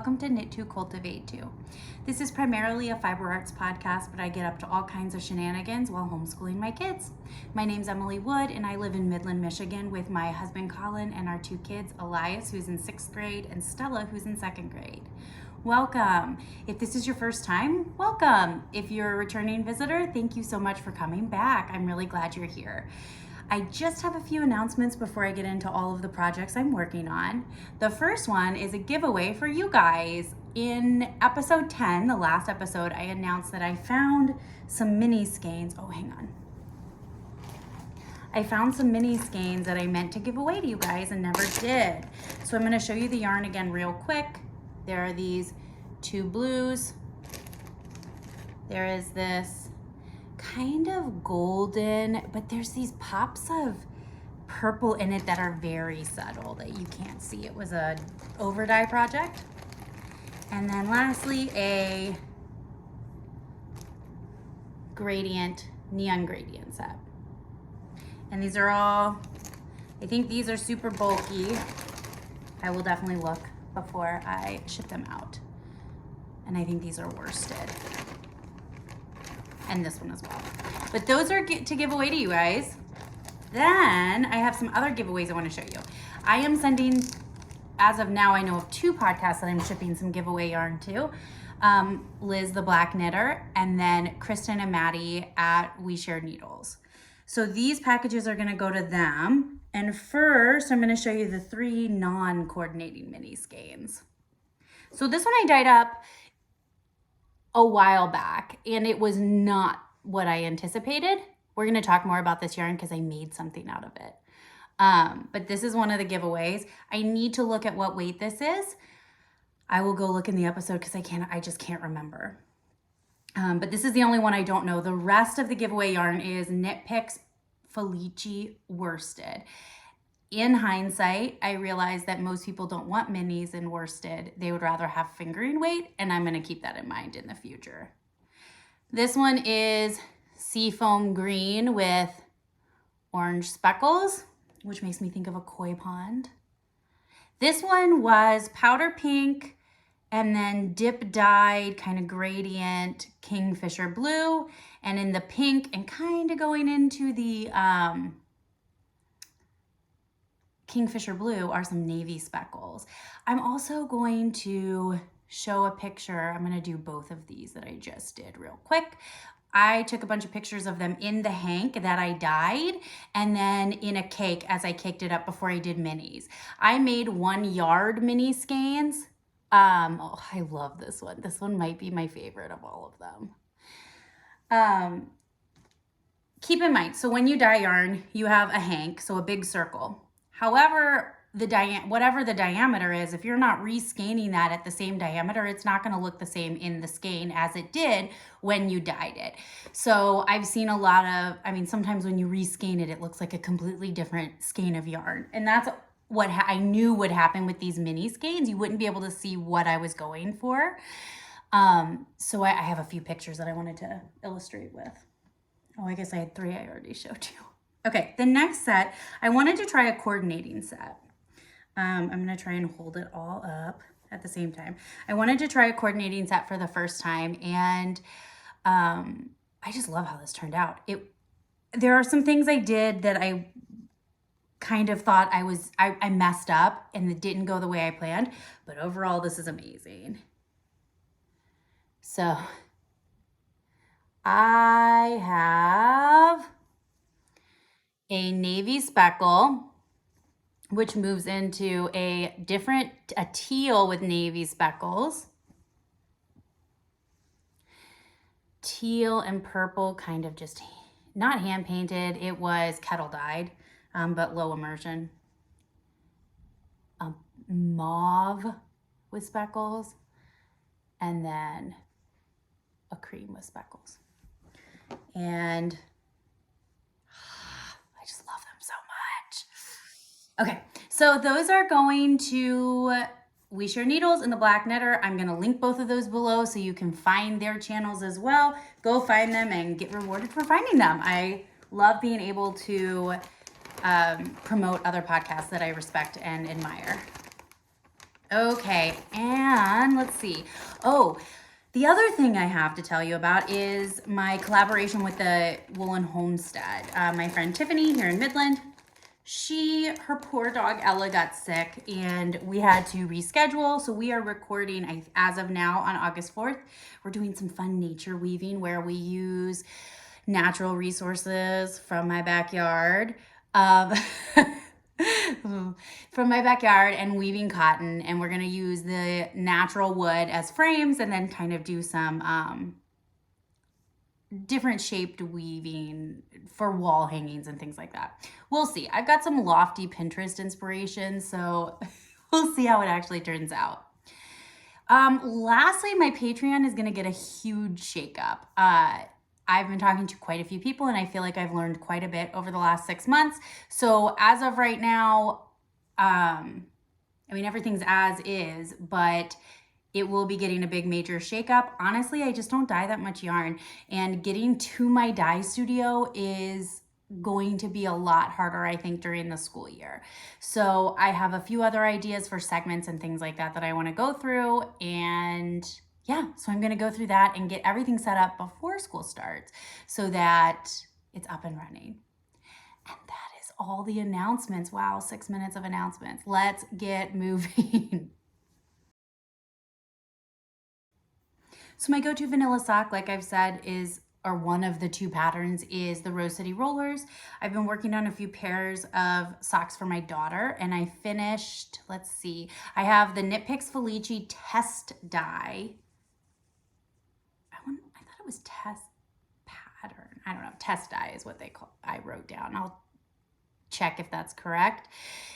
Welcome to Knit to Cultivate to. This is primarily a fiber arts podcast, but I get up to all kinds of shenanigans while homeschooling my kids. My name's Emily Wood, and I live in Midland, Michigan with my husband Colin and our two kids, Elias, who's in 6th grade, and Stella, who's in 2nd grade. Welcome. If this is your first time, welcome. If you're a returning visitor, thank you so much for coming back. I'm really glad you're here. I just have a few announcements before I get into all of the projects I'm working on. The first one is a giveaway for you guys. In episode 10, the last episode, I announced that I found some mini skeins. Oh, hang on. I found some mini skeins that I meant to give away to you guys and never did. So I'm going to show you the yarn again real quick. There are these two blues. There is this kind of golden, but there's these pops of purple in it that are very subtle that you can't see. It was a over dye project. And then lastly, a gradient, neon gradient set. And these are all, I think these are super bulky. I will definitely look before I ship them out. And I think these are worsted. And this one as well. But those are to give away to you guys. Then I have some other giveaways I want to show you. I am sending, as of now, I know of 2 podcasts that I'm shipping some giveaway yarn to. Liz, the Black Knitter, and then Kristen and Maddie at We Share Needles. So these packages are gonna go to them. And first, I'm gonna show you the 3 non-coordinating mini skeins. So this one I dyed up a while back, and it was not what I anticipated. We're gonna talk more about this yarn because I made something out of it. But this is one of the giveaways. I need to look at what weight this is. I will go look in the episode because I just can't remember. But this is the only one I don't know. The rest of the giveaway yarn is Knit Picks Felici worsted. In hindsight, I realized that most people don't want minis in worsted. They would rather have fingering weight, and I'm going to keep that in mind in the future. This one is seafoam green with orange speckles, which makes me think of a koi pond. This one was powder pink and then dip dyed kind of gradient kingfisher blue, and in the pink and kind of going into the kingfisher blue are some navy speckles. I'm also going to show a picture. I'm going to do both of these that I just did real quick. I took a bunch of pictures of them in the hank that I dyed and then in a cake as I caked it up before I did minis. I made 1 yard mini skeins. Oh, I love this one. This one might be my favorite of all of them. Keep in mind, so when you dye yarn, you have a hank, so a big circle. However, whatever the diameter is, if you're not rescanning that at the same diameter, it's not going to look the same in the skein as it did when you dyed it. So I've seen a lot of, sometimes when you reskein it, it looks like a completely different skein of yarn. And that's what I knew would happen with these mini skeins. You wouldn't be able to see what I was going for. So I have a few pictures that I wanted to illustrate with. Oh, I guess I had 3 I already showed you. Okay, the next set, I wanted to try a coordinating set. I'm gonna try and hold it all up at the same time. I wanted to try a coordinating set for the first time, and I just love how this turned out. There are some things I did that I kind of thought I messed up and it didn't go the way I planned, but overall this is amazing. So I have a navy speckle, which moves into a teal with navy speckles. Teal and purple, kind of just not hand painted. It was kettle dyed, but low immersion. Mauve with speckles, and then a cream with speckles. And I just love them so much. Okay, so those are going to We Share Needles and the Black Knitter. I'm going to link both of those below so you can find their channels as well. Go find them and get rewarded for finding them. I love being able to promote other podcasts that I respect and admire. Okay, and let's see. Oh, the other thing I have to tell you about is my collaboration with the Woolen Homestead. My friend Tiffany here in Midland, her poor dog Ella got sick and we had to reschedule. So we are recording as of now on August 4th. We're doing some fun nature weaving where we use natural resources from my backyard. From my backyard and weaving cotton, and we're going to use the natural wood as frames and then kind of do some different shaped weaving for wall hangings and things like that. We'll see. I've got some lofty Pinterest inspiration, so we'll see how it actually turns out. Lastly, my Patreon is going to get a huge shakeup. I've been talking to quite a few people and I feel like I've learned quite a bit over the last 6 months. So as of right now, everything's as is, but it will be getting a big major shakeup. Honestly, I just don't dye that much yarn, and getting to my dye studio is going to be a lot harder, I think, during the school year. So I have a few other ideas for segments and things like that I want to go through, and yeah, so I'm going to go through that and get everything set up before school starts so that it's up and running. And that is all the announcements. Wow, 6 minutes of announcements. Let's get moving. So my go-to vanilla sock, like I've said, or one of the 2 patterns is the Rose City Rollers. I've been working on a few pairs of socks for my daughter, and I finished, let's see, I have the Knit Picks Felici test dye. I thought it was test pattern. I don't know, test dye is what I wrote down. I'll check if that's correct.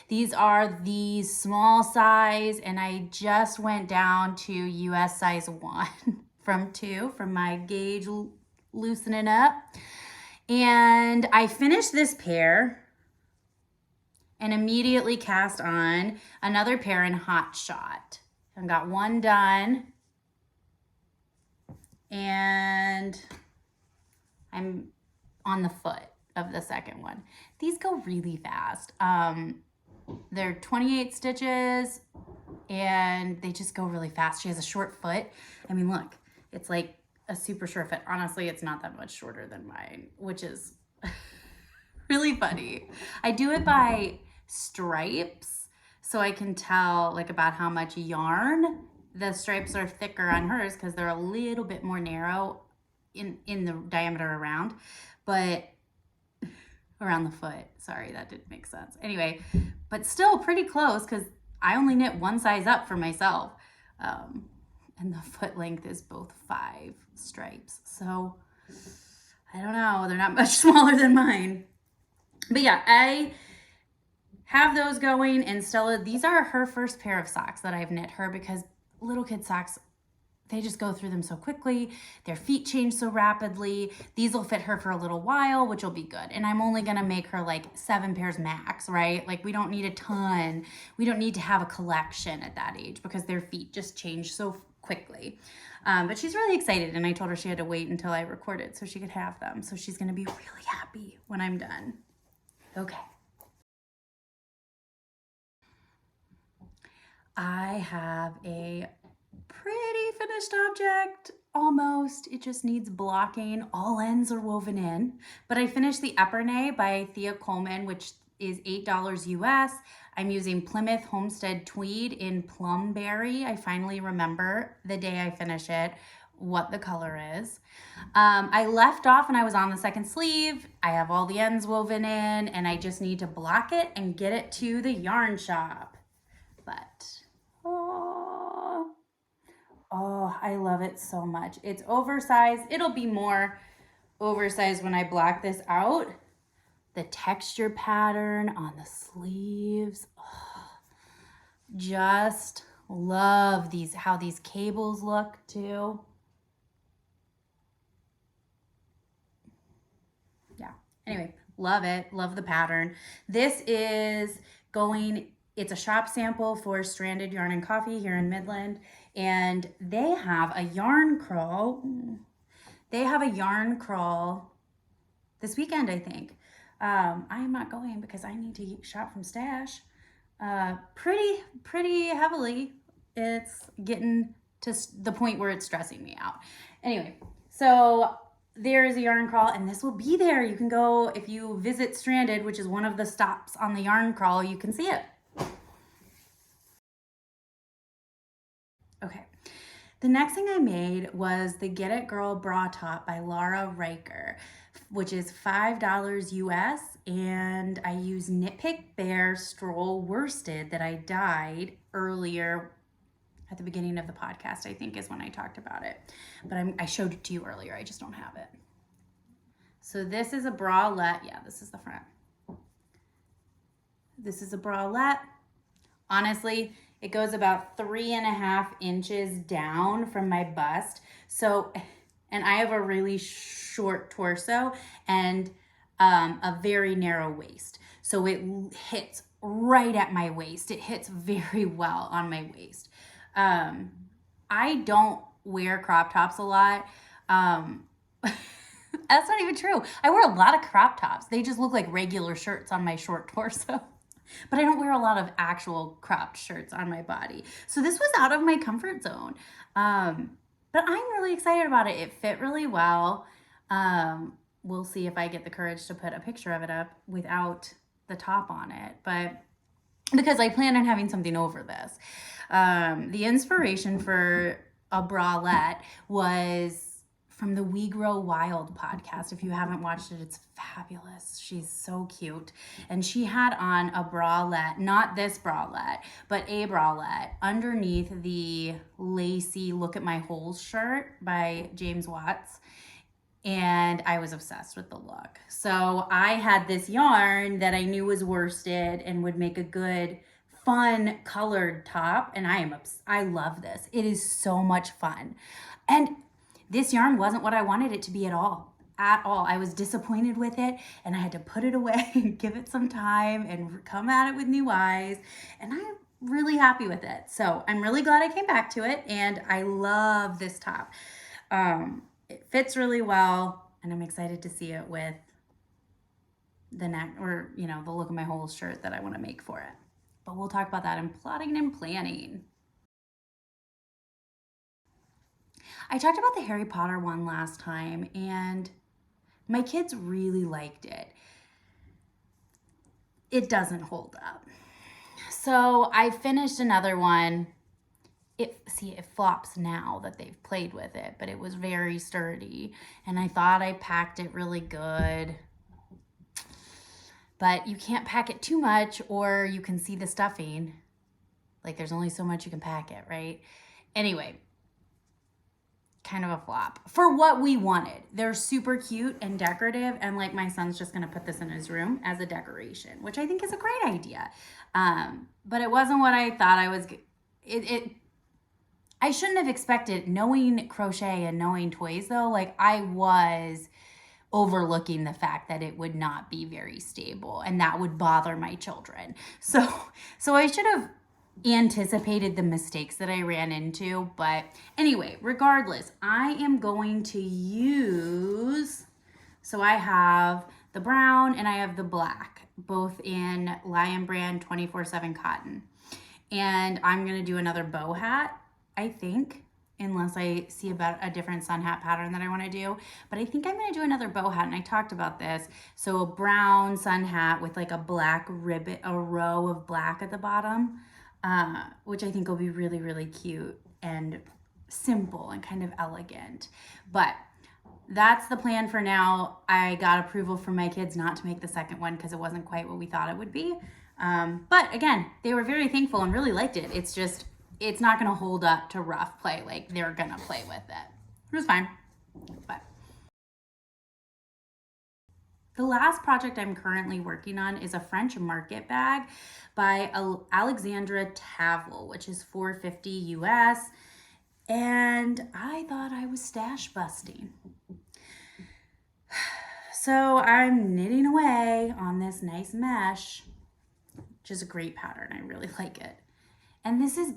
These are the small size, and I just went down to US size 1 from 2 from my gauge loosening up. And I finished this pair and immediately cast on another pair in Hot Shot. I got one done, and I'm on the foot of the second one. These go really fast. They're 28 stitches and they just go really fast. She has a short foot. I mean, look, it's like a super short foot. Honestly, it's not that much shorter than mine, which is really funny. I do it by stripes so I can tell like about how much yarn. The stripes are thicker on hers because they're a little bit more narrow in the diameter around, but around the foot. Sorry, that didn't make sense. Anyway, but still pretty close because I only knit one size up for myself. And the foot length is both 5 stripes. So I don't know, they're not much smaller than mine. But yeah, I have those going, and Stella, these are her first pair of socks that I've knit her because little kid socks, they just go through them so quickly. Their feet change so rapidly. These will fit her for a little while, which will be good. And I'm only going to make her like 7 pairs max, right? Like we don't need a ton. We don't need to have a collection at that age because their feet just change so quickly. But she's really excited, and I told her she had to wait until I recorded so she could have them. So she's going to be really happy when I'm done. Okay. I have a pretty finished object, almost. It just needs blocking. All ends are woven in. But I finished the epernay by Thea Coleman, which is $8 US. I'm using Plymouth Homestead Tweed in Plumberry. I finally remember the day I finish it what the color is. I left off and I was on the second sleeve. I have all the ends woven in, and I just need to block it and get it to the yarn shop. But oh, I love it so much. It's oversized. It'll be more oversized when I block this out. The texture pattern on the sleeves. Oh, just love how these cables look too. Yeah. Anyway, love it. Love the pattern. This is it's a shop sample for Stranded Yarn and Coffee here in Midland, and they have a yarn crawl. They have a yarn crawl this weekend, I think. I'm not going because I need to shop from stash pretty heavily. it's getting to the point where it's stressing me out. Anyway, so there's a yarn crawl, and this will be there. You can go, if you visit Stranded, which is one of the stops on the yarn crawl, you can see it. Okay. The next thing I made was the Get It Girl bra top by Laura Riker, which is $5 US, and I use Knit Pick Bear Stroll Worsted that I dyed earlier at the beginning of the podcast, I think is when I talked about it. But I showed it to you earlier, I just don't have it. So this is a bralette. Yeah, this is the front. This is a bralette. Honestly, it goes about 3.5 inches down from my bust. So, and I have a really short torso and a very narrow waist. So it hits right at my waist. It hits very well on my waist. I don't wear crop tops a lot. That's not even true. I wear a lot of crop tops. They just look like regular shirts on my short torso. But I don't wear a lot of actual cropped shirts on my body. So this was out of my comfort zone. But I'm really excited about it. It fit really well. We'll see if I get the courage to put a picture of it up without the top on it. But because I plan on having something over this. The inspiration for a bralette was from the We Grow Wild podcast. If you haven't watched it, it's fabulous. She's so cute. And she had on a bralette, not this bralette, but a bralette underneath the lacy Look at My Holes shirt by James Watts. And I was obsessed with the look. So I had this yarn that I knew was worsted and would make a good fun colored top. And I love this. It is so much fun. And this yarn wasn't what I wanted it to be at all. I was disappointed with it, and I had to put it away and give it some time and come at it with new eyes. And I'm really happy with it. So I'm really glad I came back to it, and I love this top. It fits really well, and I'm excited to see it with the neck, or the Look at My Holes shirt that I want to make for it. But we'll talk about that in plotting and planning. I talked about the Harry Potter one last time, and my kids really liked it. It doesn't hold up. So I finished another one. It flops now that they've played with it, but it was very sturdy, and I thought I packed it really good. But you can't pack it too much, or you can see the stuffing. Like, there's only so much you can pack it, right? Anyway, kind of a flop for what we wanted. They're super cute and decorative, and like, my son's just gonna put this in his room as a decoration, which I think is a great idea. But it wasn't what I thought I was. I shouldn't have expected, knowing crochet and knowing toys though. Like, I was overlooking the fact that it would not be very stable, and that would bother my children. So I should have anticipated the mistakes that I ran into. But anyway, regardless, I am going to use, so I have the brown and I have the black, both in Lion Brand 24/7 cotton. And I'm going to do another bow hat, I think, unless I see about a different sun hat pattern that I want to do. But I think I'm going to do another bow hat, and I talked about this. So a brown sun hat with like a black ribbon, a row of black at the bottom. Which I think will be really, really cute and simple and kind of elegant. But that's the plan for now. I got approval from my kids not to make the second one because it wasn't quite what we thought it would be. But again, they were very thankful and really liked it. It's just, it's not going to hold up to rough play. Like, they're going to play with it. It was fine. But the last project I'm currently working on is a French market bag by Alexandra Tavel, which is $4.50 US. And I thought I was stash busting. So I'm knitting away on this nice mesh, which is a great pattern. I really like it. And this is,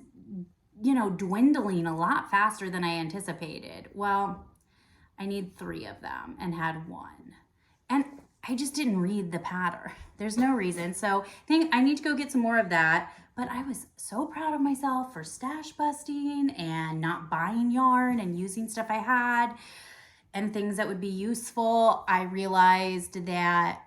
dwindling a lot faster than I anticipated. Well, I need 3 of them and had 1. And I I just didn't read the pattern. There's no reason. So I think I need to go get some more of that. But I was so proud of myself for stash busting and not buying yarn and using stuff I had and things that would be useful. I realized that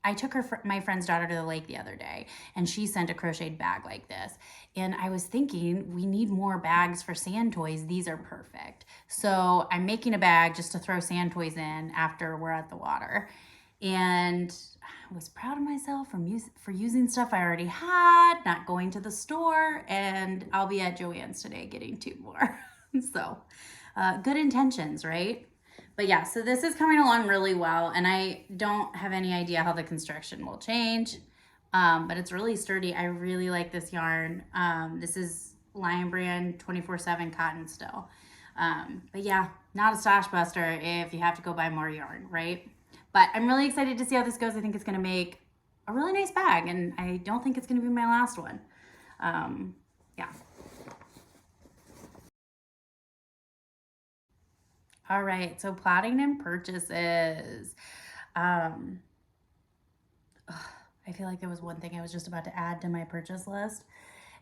I took my friend's daughter to the lake the other day, and she sent a crocheted bag like this. And I was thinking, we need more bags for sand toys. These are perfect. So I'm making a bag just to throw sand toys in after we're at the water. And I was proud of myself for using stuff I already had, not going to the store, and I'll be at Joann's today getting 2 more. So good intentions, right? But yeah, so this is coming along really well, and I don't have any idea how the construction will change, but it's really sturdy. I really like this yarn. This is Lion Brand 24/7 cotton still. But yeah, not a stash buster if you have to go buy more yarn, right? But I'm really excited to see how this goes. I think it's going to make a really nice bag, and I don't think it's going to be my last one. Yeah. All right, so plotting and purchases. I feel like there was one thing I was just about to add to my purchase list,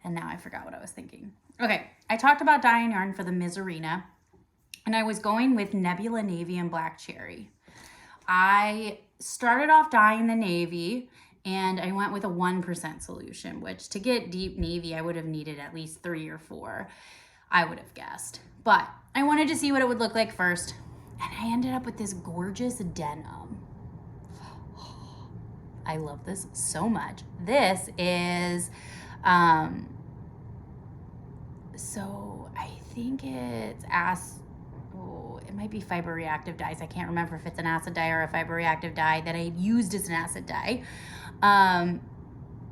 and now I forgot what I was thinking. Okay, I talked about dyeing yarn for the Mizarina, and I was going with Nebula Navy and Black Cherry. I started off dyeing the navy, and I went with a 1% solution, which to get deep navy, I would have needed at least 3 or 4, I would have guessed. But I wanted to see what it would look like first, and I ended up with this gorgeous denim. I love this so much. This is, so I think it's it might be fiber reactive dyes. I can't remember if it's an acid dye or a fiber reactive dye that I used as an acid dye.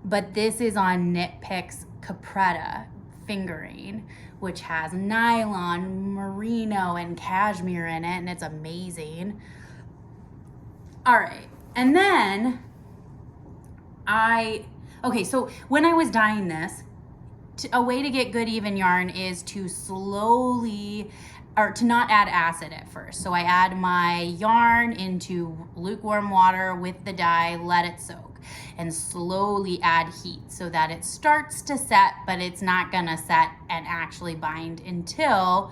But this is on Knit Picks Capretta fingering, which has nylon, merino, and cashmere in it, and it's amazing. All right, and then so when I was dyeing this, a way to get good even yarn is to to not add acid at first. So I add my yarn into lukewarm water with the dye, let it soak, and slowly add heat so that it starts to set, but it's not gonna set and actually bind until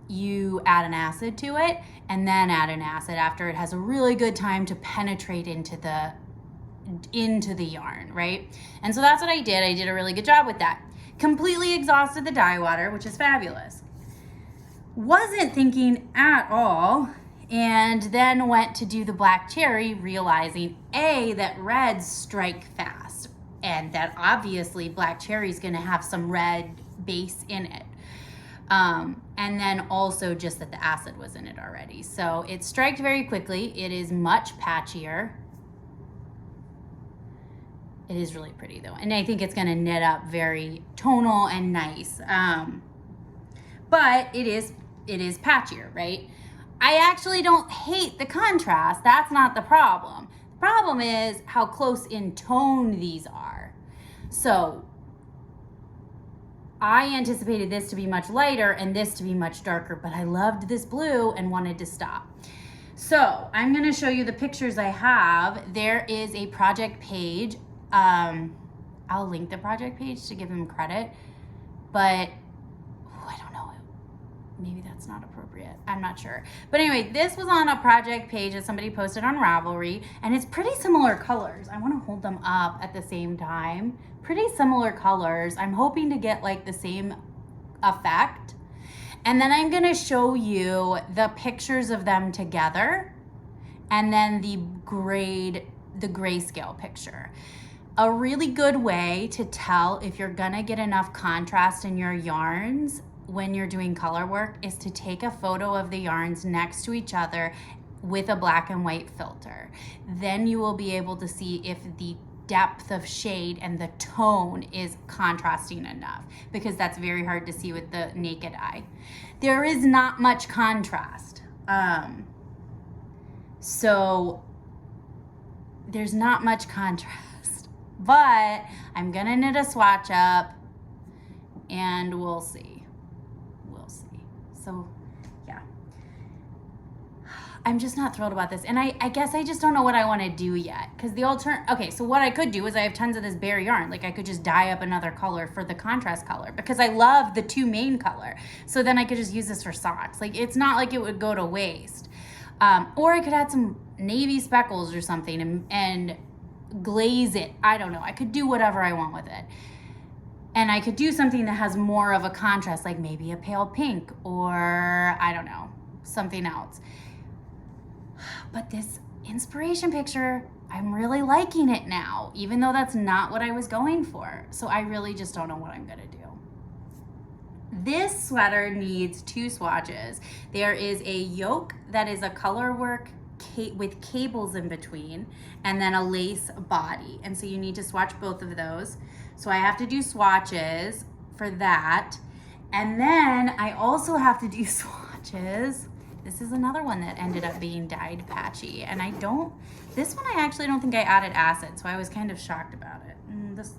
you add an acid to it, and then add an acid after it has a really good time to penetrate into the yarn, right? And so that's what I did. I did a really good job with that. Completely exhausted the dye water, which is fabulous. Wasn't thinking at all, and then went to do the Black Cherry, realizing that reds strike fast, and that obviously Black Cherry is going to have some red base in it. And then also just that the acid was in it already. So it striked very quickly. It is much patchier. It is really pretty though. And I think it's gonna knit up very tonal and nice. But it is patchier, right? I actually don't hate the contrast. That's not the problem. The problem is how close in tone these are. So I anticipated this to be much lighter and this to be much darker, but I loved this blue and wanted to stop. So I'm gonna show you the pictures I have. There is a project page. I'll link the project page to give them credit, but I don't know. Maybe that's not appropriate. I'm not sure. But anyway, this was on a project page that somebody posted on Ravelry, and it's pretty similar colors. I want to hold them up at the same time. Pretty similar colors. I'm hoping to get like the same effect. And then I'm going to show you the pictures of them together, and then the grayscale picture. A really good way to tell if you're gonna get enough contrast in your yarns when you're doing color work is to take a photo of the yarns next to each other with a black and white filter. Then you will be able to see if the depth of shade and the tone is contrasting enough, because that's very hard to see with the naked eye. There is not much contrast. So there's not much contrast. But I'm gonna knit a swatch up and we'll see. So yeah. I'm just not thrilled about this. And I guess I just don't know what I want to do yet. Because okay, so what I could do is I have tons of this bare yarn. Like I could just dye up another color for the contrast color because I love the two main color. So then I could just use this for socks. Like it's not like it would go to waste. Or I could add some navy speckles or something and glaze it. I don't know. I could do whatever I want with it. And I could do something that has more of a contrast, like maybe a pale pink or I don't know, something else. But this inspiration picture, I'm really liking it now, even though that's not what I was going for. So I really just don't know what I'm gonna do. This sweater needs 2 swatches. There is a yoke that is a color work with cables in between, and then a lace body. And so you need to swatch both of those. So I have to do swatches for that. And then I also have to do swatches. This is another one that ended up being dyed patchy. And this one I actually don't think I added acid, so I was kind of shocked about it. This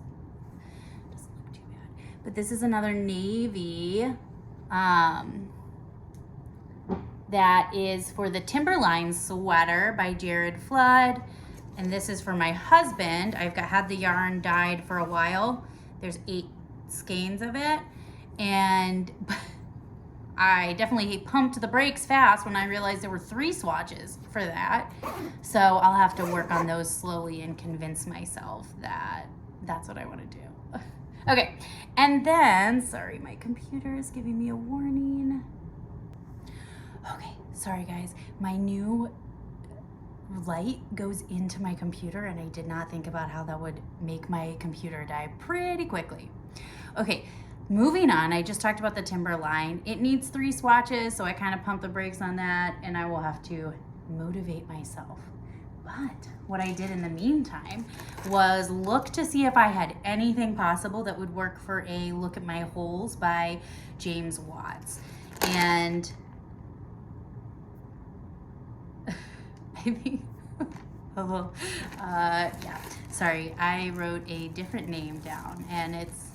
doesn't look too bad. But this is another navy that is for the Timberline sweater by Jared Flood. And this is for my husband. I've had the yarn dyed for a while. There's 8 skeins of it. And I definitely pumped the brakes fast when I realized there were 3 swatches for that. So I'll have to work on those slowly and convince myself that that's what I want to do. Okay, and then, sorry, my computer is giving me a warning. Okay, sorry guys, my new light goes into my computer and I did not think about how that would make my computer die pretty quickly. Okay, moving on, I just talked about the Timberline. It needs 3 swatches, so I kind of pumped the brakes on that and I will have to motivate myself. But what I did in the meantime was look to see if I had anything possible that would work for a Look at My Holes by James Watts. And I think, yeah, sorry, I wrote a different name down and it's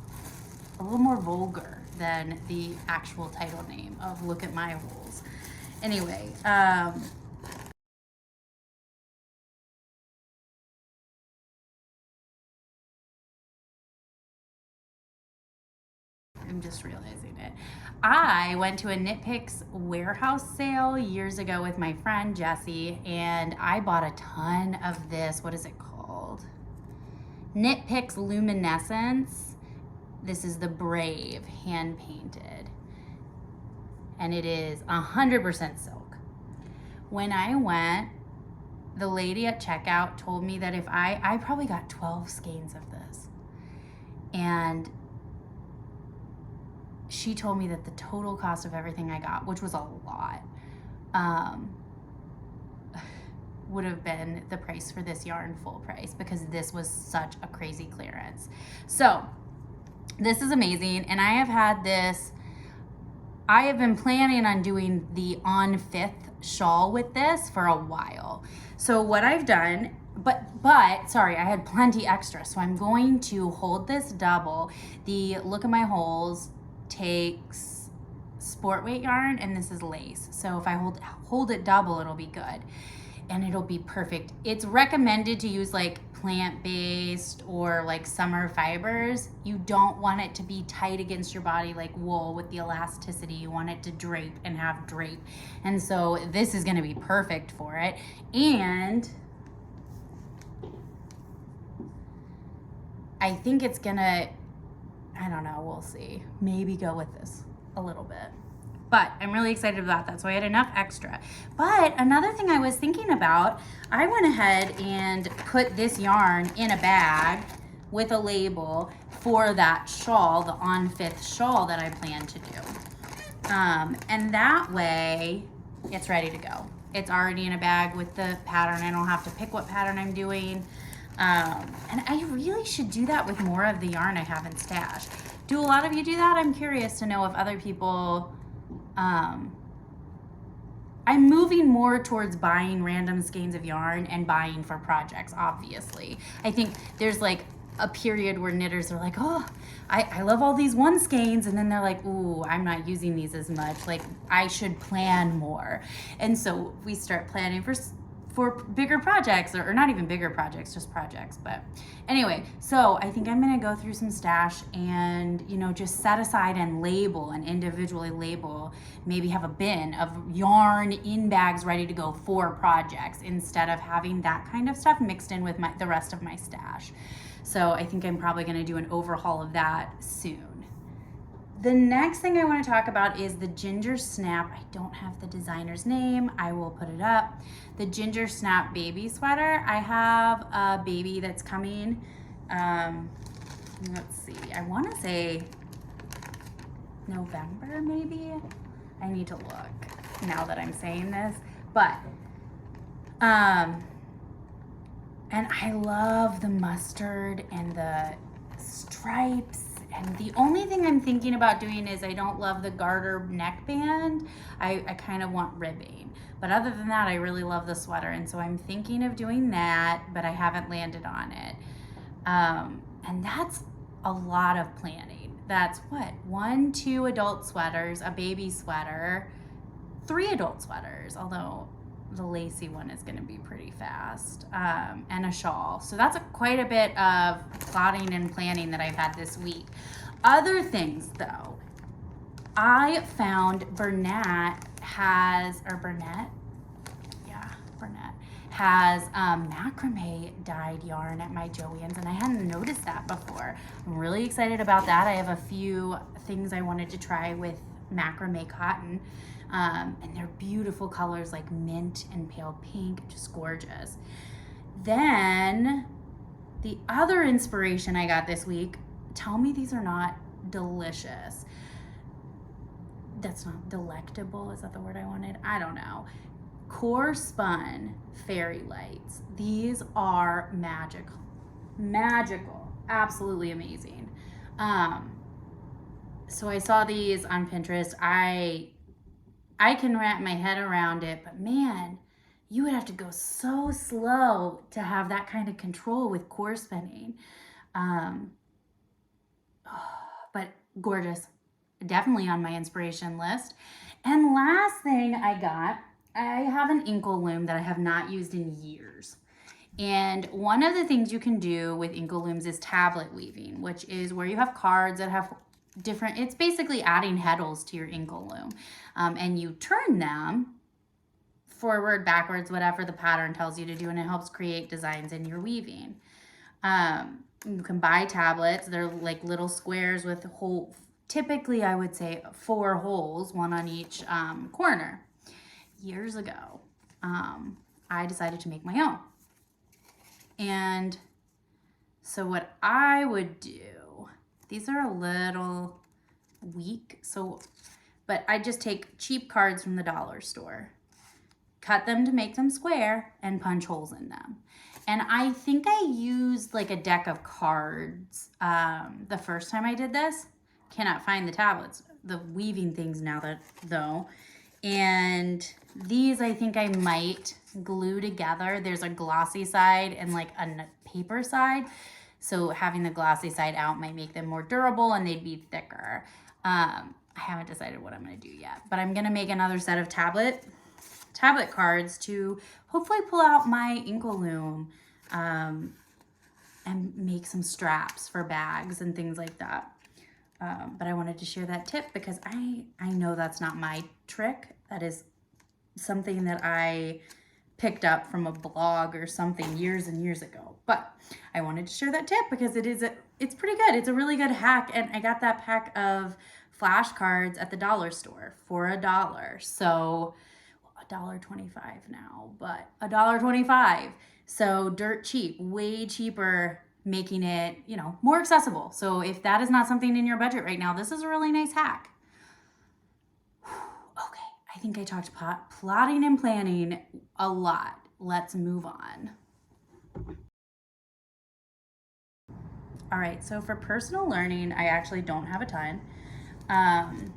a little more vulgar than the actual title name of Look at My Holes. Anyway, I'm just realizing it. I went to a Knit Picks warehouse sale years ago with my friend Jessie, and I bought a ton of this. What is it called? Knit Picks Luminescence. This is the Brave hand painted, and it is 100% silk. When I went, the lady at checkout told me that if I probably got 12 skeins of this, and she told me that the total cost of everything I got, which was a lot, would have been the price for this yarn full price because this was such a crazy clearance. So this is amazing. And I have had this, I have been planning on doing the On Fifth shawl with this for a while. So what I've done, but sorry, I had plenty extra. So I'm going to hold this double. The Look at My Holes takes sport weight yarn and this is lace. So if I hold it double, it'll be good and it'll be perfect. It's recommended to use like plant-based or like summer fibers. You don't want it to be tight against your body like wool with the elasticity. You want it to drape and have drape. And so this is gonna be perfect for it. And I think it's gonna, I don't know, we'll see. Maybe go with this a little bit. But I'm really excited about that, so I had enough extra. But another thing I was thinking about, I went ahead and put this yarn in a bag with a label for that shawl, the On Fifth shawl that I plan to do. And that way, it's ready to go. It's already in a bag with the pattern. I don't have to pick what pattern I'm doing. And I really should do that with more of the yarn I have in stash. Do a lot of you do that? I'm curious to know if other people, I'm moving more towards buying random skeins of yarn and buying for projects, obviously. I think there's like a period where knitters are like, oh, I love all these one skeins, and then they're like, ooh, I'm not using these as much. Like, I should plan more. And so we start planning for bigger projects, or not even bigger projects, just projects. But anyway, so I think I'm gonna go through some stash and, you know, just set aside and label and individually label, maybe have a bin of yarn in bags ready to go for projects instead of having that kind of stuff mixed in with the rest of my stash. So I think I'm probably gonna do an overhaul of that soon. The next thing I want to talk about is the Ginger Snap. I don't have the designer's name. I will put it up. The Ginger Snap baby sweater. I have a baby that's coming. Let's see. I want to say November, maybe. I need to look now that I'm saying this. But, and I love the mustard and the stripes. And the only thing I'm thinking about doing is I don't love the garter neckband. I kind of want ribbing. But other than that, I really love the sweater. And so I'm thinking of doing that, but I haven't landed on it. And that's a lot of planning. That's what? 2 adult sweaters, a baby sweater, 3 adult sweaters, although the lacy one is going to be pretty fast, and a shawl. So that's quite a bit of plotting and planning that I've had this week. Other things though, I found Burnett has macrame dyed yarn at my Joann's, and I hadn't noticed that before. I'm really excited about that. I have a few things I wanted to try with macrame cotton. And they're beautiful colors like mint and pale pink, just gorgeous. Then the other inspiration I got this week, tell me these are not delicious. That's not delectable, is that the word I wanted? I don't know. Core spun fairy lights. These are magical, absolutely amazing. So I saw these on Pinterest. I can wrap my head around it, but man, you would have to go so slow to have that kind of control with core spinning. But gorgeous, definitely on my inspiration list. And last thing I have an inkle loom that I have not used in years. And one of the things you can do with inkle looms is tablet weaving, which is where you have cards that have it's basically adding heddles to your inkle loom, and you turn them forward, backwards, whatever the pattern tells you to do, and it helps create designs in your weaving. You can buy tablets. They're like little squares with typically I would say 4 holes, 1 on each corner. Years ago, I decided to make my own. And so what I would do, these are a little weak, but I just take cheap cards from the dollar store, cut them to make them square, and punch holes in them. And I think I used like a deck of cards the first time I did this. Cannot find the tablets, the weaving things now though. And these I think I might glue together. There's a glossy side and like a paper side. So having the glossy side out might make them more durable and they'd be thicker. I haven't decided what I'm going to do yet, but I'm going to make another set of tablet cards to hopefully pull out my inkle loom and make some straps for bags and things like that. But I wanted to share that tip because I know that's not my trick. That is something that I picked up from a blog or something years and years ago. But I wanted to share that tip because it's pretty good. It's a really good hack. And I got that pack of flashcards at the dollar store for $1. So $1.25 now, but $1.25. So dirt cheap, way cheaper, making it, more accessible. So if that is not something in your budget right now, this is a really nice hack. Okay, I think I talked plotting and planning a lot. Let's move on. All right, so for personal learning, I actually don't have a ton. Man,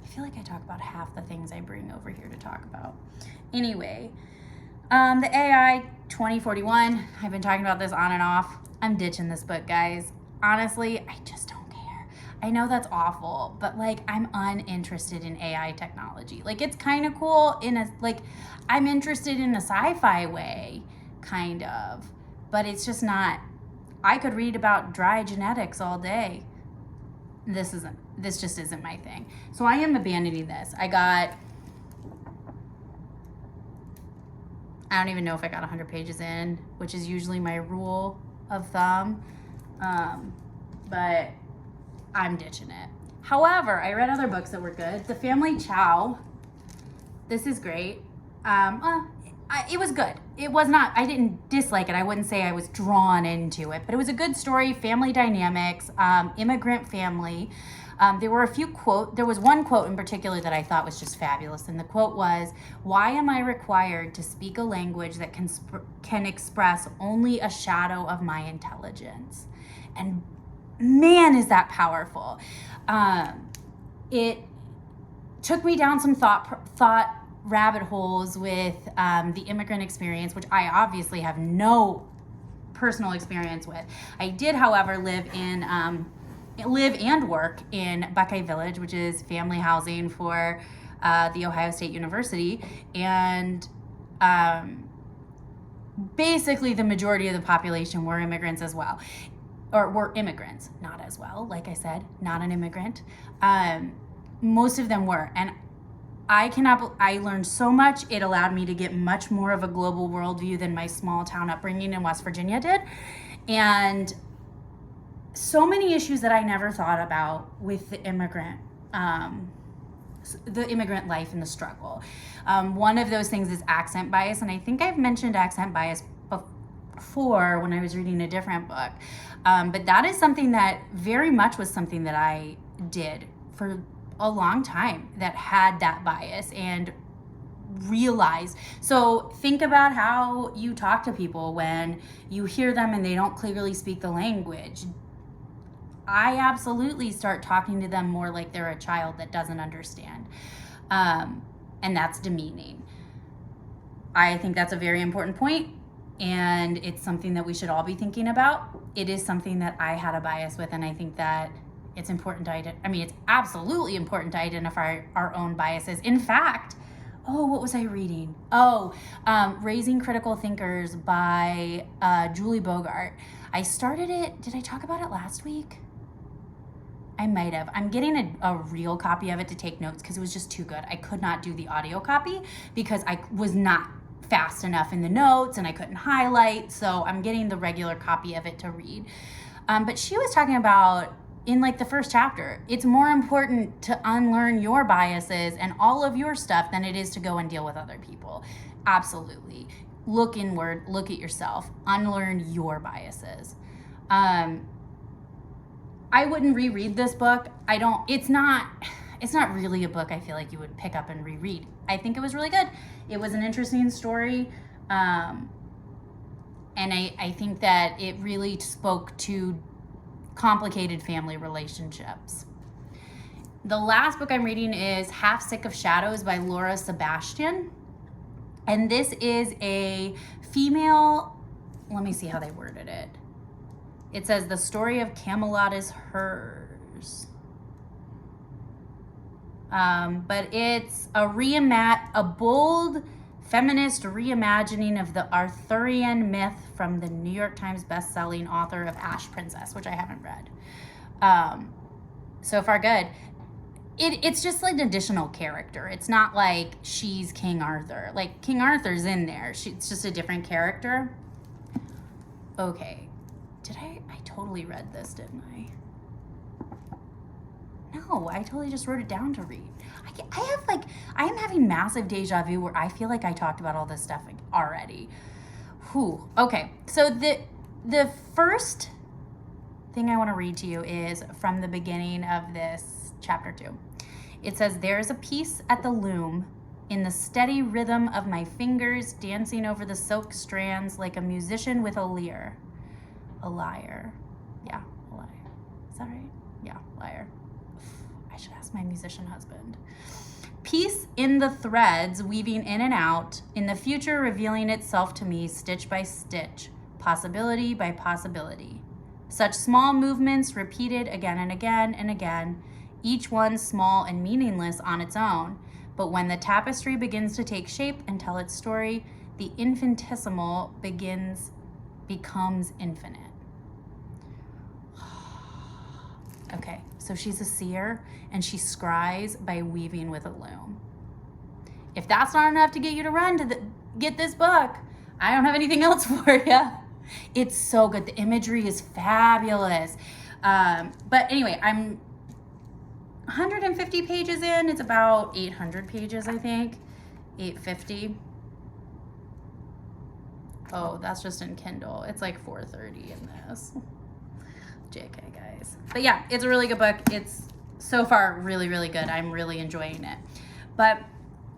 I feel like I talk about half the things I bring over here to talk about. Anyway, the AI 2041, I've been talking about this on and off. I'm ditching this book, guys. Honestly, I just don't care. I know that's awful, but like I'm uninterested in AI technology. Like it's kind of cool I'm interested in a sci-fi way, kind of, but it's just not. I could read about dry genetics all day. This just isn't my thing. So I am abandoning this. I don't even know if I got 100 pages in, which is usually my rule of thumb. But I'm ditching it. However, I read other books that were good. The Family Chow. This is great. It was good. It was not, I didn't dislike it. I wouldn't say I was drawn into it, but it was a good story, family dynamics, immigrant family. There was one quote in particular that I thought was just fabulous. And the quote was, "Why am I required to speak a language that can express only a shadow of my intelligence?" And man, is that powerful. It took me down some thought rabbit holes with the immigrant experience, which I obviously have no personal experience with. I did, however, live and work in Buckeye Village, which is family housing for the Ohio State University. And basically the majority of the population were immigrants as well. Or were immigrants, not as well. Like I said, not an immigrant. Most of them were. And I learned so much. It allowed me to get much more of a global worldview than my small town upbringing in West Virginia did. And so many issues that I never thought about with the immigrant life and the struggle. One of those things is accent bias. And I think I've mentioned accent bias before when I was reading a different book. But that is something that very much was something that I did for a long time, that had that bias and realized. So think about how you talk to people when you hear them and they don't clearly speak the language. I absolutely start talking to them more like they're a child that doesn't understand. And that's demeaning. I think that's a very important point, and it's something that we should all be thinking about. It is something that I had a bias with, and I think that it's important it's absolutely important to identify our own biases. In fact, what was I reading? Raising Critical Thinkers by Julie Bogart. I started it. Did I talk about it last week? I might have. I'm getting a real copy of it to take notes because it was just too good. I could not do the audio copy because I was not fast enough in the notes and I couldn't highlight. So I'm getting the regular copy of it to read. But she was talking about, in like the first chapter, it's more important to unlearn your biases and all of your stuff than it is to go and deal with other people. Absolutely. Look inward, look at yourself, unlearn your biases. I wouldn't reread this book. It's not really a book I feel like you would pick up and reread. I think it was really good. It was an interesting story. And I think that it really spoke to complicated family relationships. The last book I'm reading is Half Sick of Shadows by Laura Sebastian. And this is a female, let me see how they worded it. It says, the story of Camelot is hers. But it's a bold feminist reimagining of the Arthurian myth from the New York Times best-selling author of Ash Princess, which I haven't read. So far, good. It's just like an additional character. It's not like she's King Arthur. Like, King Arthur's in there. It's just a different character. Okay. I totally read this, didn't I? No, I totally just wrote it down to read. I am having massive deja vu where I feel like I talked about all this stuff already. Whew. Okay, so the first thing I want to read to you is from the beginning of this chapter 2. It says, there's a peace at the loom in the steady rhythm of my fingers dancing over the silk strands like a musician with a lyre. A liar. Yeah, a liar. Is that right? Yeah, liar. I should ask my musician husband. Peace in the threads, weaving in and out, in the future revealing itself to me stitch by stitch, possibility by possibility. Such small movements repeated again and again and again, each one small and meaningless on its own. But when the tapestry begins to take shape and tell its story, the infinitesimal becomes infinite. Okay, so she's a seer and she scries by weaving with a loom. If that's not enough to get you to run to get this book, I don't have anything else for you. It's so good. The imagery is fabulous. But anyway, I'm 150 pages in. It's about 800 pages, I think. 850. Oh, that's just in Kindle. It's like 430 in this. JK, guys. But yeah, it's a really good book. It's so far really, really good. I'm really enjoying it. But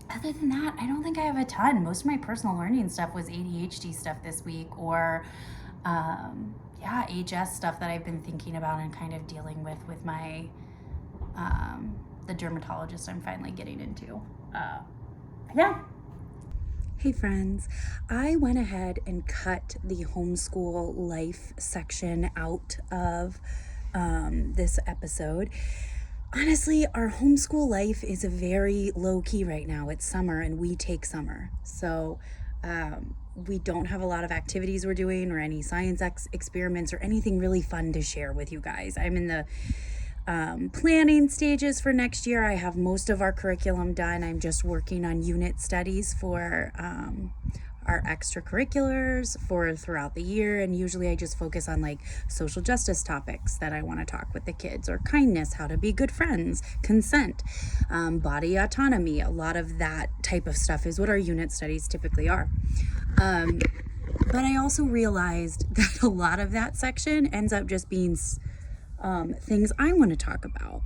other than that, I don't think I have a ton. Most of my personal learning stuff was ADHD stuff this week, or HS stuff that I've been thinking about and kind of dealing with my the dermatologist I'm finally getting into. Yeah. Hey friends, I went ahead and cut the homeschool life section out of this episode. Honestly, our homeschool life is very low-key right now. It's summer and we take summer. So we don't have a lot of activities we're doing or any science experiments or anything really fun to share with you guys. I'm in the planning stages for next year. I have most of our curriculum done. I'm just working on unit studies for our extracurriculars for throughout the year, and usually I just focus on like social justice topics that I want to talk with the kids, or kindness, how to be good friends, consent, body autonomy. A lot of that type of stuff is what our unit studies typically are. But I also realized that a lot of that section ends up just being things I want to talk about,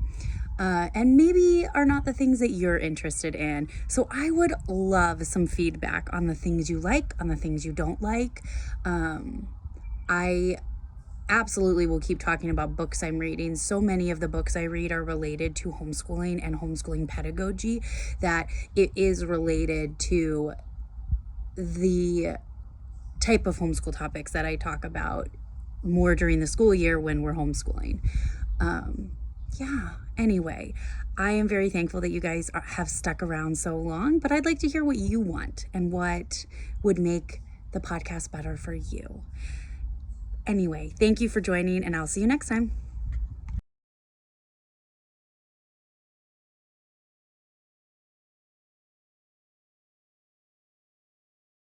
and maybe are not the things that you're interested in. So I would love some feedback on the things you like, on the things you don't like. I absolutely will keep talking about books I'm reading. So many of the books I read are related to homeschooling and homeschooling pedagogy that it is related to the type of homeschool topics that I talk about more during the school year when we're homeschooling. Anyway, I am very thankful that you guys have stuck around so long, but I'd like to hear what you want and what would make the podcast better for you. Anyway, thank you for joining, and I'll see you next time.